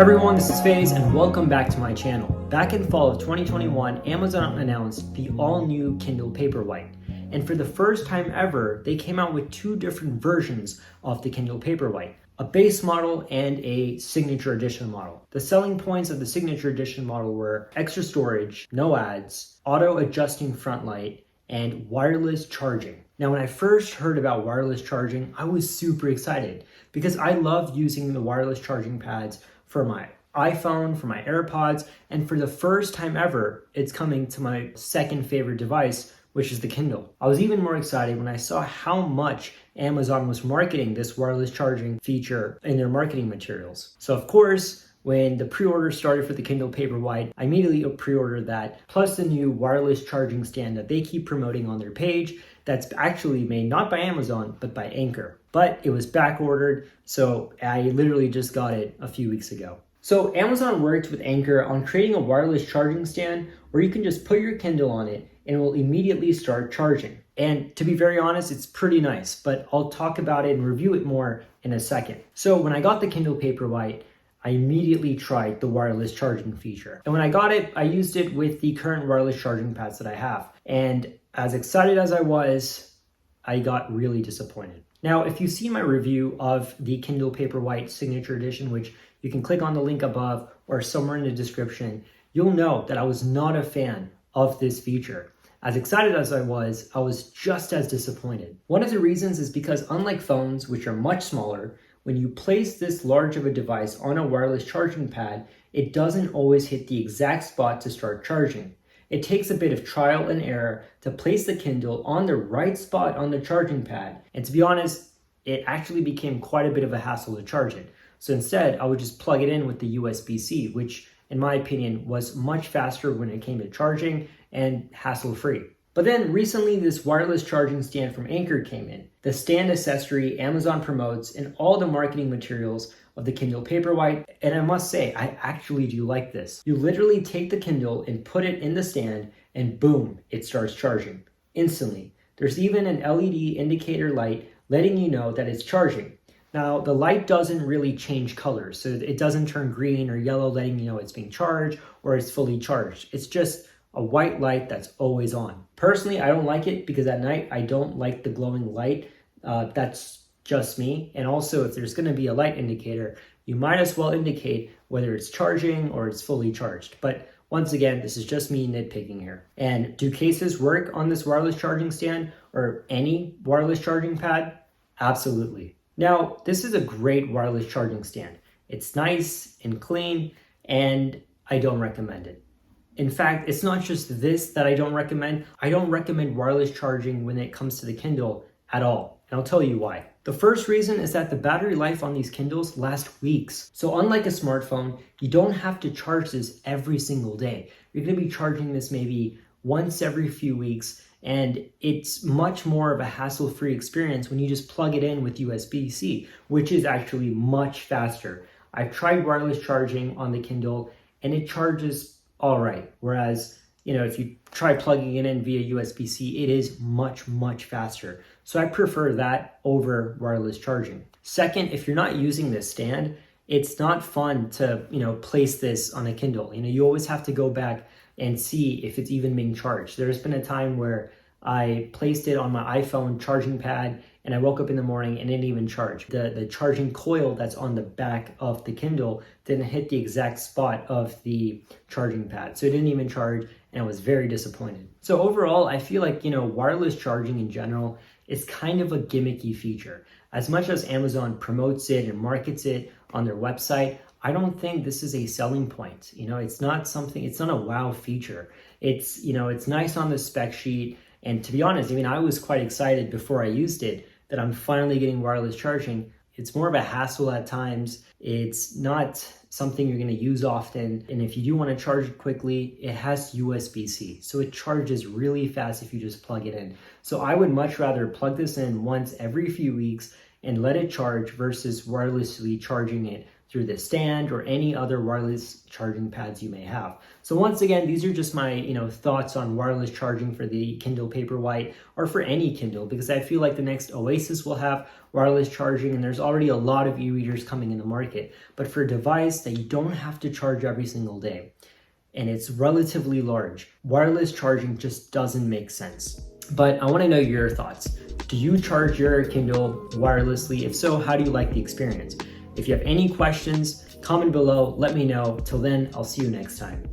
Everyone, this is FaZe and welcome back to my channel. Back in fall of 2021, Amazon announced the all-new Kindle Paperwhite. And for the first time ever, they came out with two different versions of the Kindle Paperwhite, a base model and a signature edition model. The selling points of the signature edition model were extra storage, no ads, auto-adjusting front light, and wireless charging. Now, when I first heard about wireless charging, I was super excited because I love using the wireless charging pads for my iPhone, for my AirPods, and for the first time ever, it's coming to my second favorite device, which is the Kindle. I was even more excited when I saw how much Amazon was marketing this wireless charging feature in their marketing materials. So of course, when the pre-order started for the Kindle Paperwhite, I immediately pre-ordered that, plus the new wireless charging stand that they keep promoting on their page that's actually made not by Amazon, but by Anker. But it was back ordered, so I literally just got it a few weeks ago. So Amazon worked with Anker on creating a wireless charging stand where you can just put your Kindle on it and it will immediately start charging. And to be very honest, it's pretty nice, but I'll talk about it and review it more in a second. So when I got the Kindle Paperwhite, I immediately tried the wireless charging feature. And when I got it, I used it with the current wireless charging pads that I have. And as excited as I was, I got really disappointed. Now, if you see my review of the Kindle Paperwhite Signature Edition, which you can click on the link above or somewhere in the description, you'll know that I was not a fan of this feature. As excited as I was just as disappointed. One of the reasons is because unlike phones, which are much smaller, when you place this large of a device on a wireless charging pad, it doesn't always hit the exact spot to start charging. It takes a bit of trial and error to place the Kindle on the right spot on the charging pad. And to be honest, it actually became quite a bit of a hassle to charge it. So instead, I would just plug it in with the USB-C, which in my opinion was much faster when it came to charging and hassle-free. But then recently this wireless charging stand from Anker came in. The stand accessory Amazon promotes in all the marketing materials of the Kindle Paperwhite, and I must say, I actually do like this. You literally take the Kindle and put it in the stand and boom, it starts charging instantly. There's even an LED indicator light letting you know that it's charging. Now, the light doesn't really change colors, so it doesn't turn green or yellow letting you know it's being charged or it's fully charged. It's just a white light that's always on. Personally, I don't like it because at night I don't like the glowing light. That's just me. And also, if there's going to be a light indicator, you might as well indicate whether it's charging or it's fully charged. But once again, this is just me nitpicking here. And do cases work on this wireless charging stand or any wireless charging pad? Absolutely. Now, this is a great wireless charging stand. It's nice and clean, and I don't recommend it. In fact, it's not just this that I don't recommend. I don't recommend wireless charging when it comes to the Kindle at all. And I'll tell you why. The first reason is that the battery life on these Kindles lasts weeks. So unlike a smartphone, you don't have to charge this every single day. You're going to be charging this maybe once every few weeks, and it's much more of a hassle-free experience when you just plug it in with USB-C, which is actually much faster. I've tried wireless charging on the Kindle, and it charges all right. Whereas, if you try plugging it in via USB-C, it is much, much faster. So I prefer that over wireless charging. Second, if you're not using this stand, it's not fun to, place this on a Kindle. You always have to go back and see if it's even being charged. There's been a time where I placed it on my iPhone charging pad and I woke up in the morning and it didn't even charge. The charging coil that's on the back of the Kindle didn't hit the exact spot of the charging pad. So it didn't even charge and I was very disappointed. So overall, I feel like, wireless charging in general is kind of a gimmicky feature. As much as Amazon promotes it and markets it on their website, I don't think this is a selling point. It's not a wow feature. It's nice on the spec sheet. And to be honest, I was quite excited before I used it that I'm finally getting wireless charging. It's more of a hassle at times. It's not something you're going to use often. And if you do want to charge it quickly, it has USB-C. So it charges really fast if you just plug it in. So I would much rather plug this in once every few weeks and let it charge versus wirelessly charging it through the stand or any other wireless charging pads you may have. So once again, these are just my thoughts on wireless charging for the Kindle Paperwhite or for any Kindle, because I feel like the next Oasis will have wireless charging, and there's already a lot of e-readers coming in the market. But for a device that you don't have to charge every single day, and it's relatively large, wireless charging just doesn't make sense. But I want to know your thoughts. Do you charge your Kindle wirelessly? If so, how do you like the experience? If you have any questions, comment below, let me know. Till then, I'll see you next time.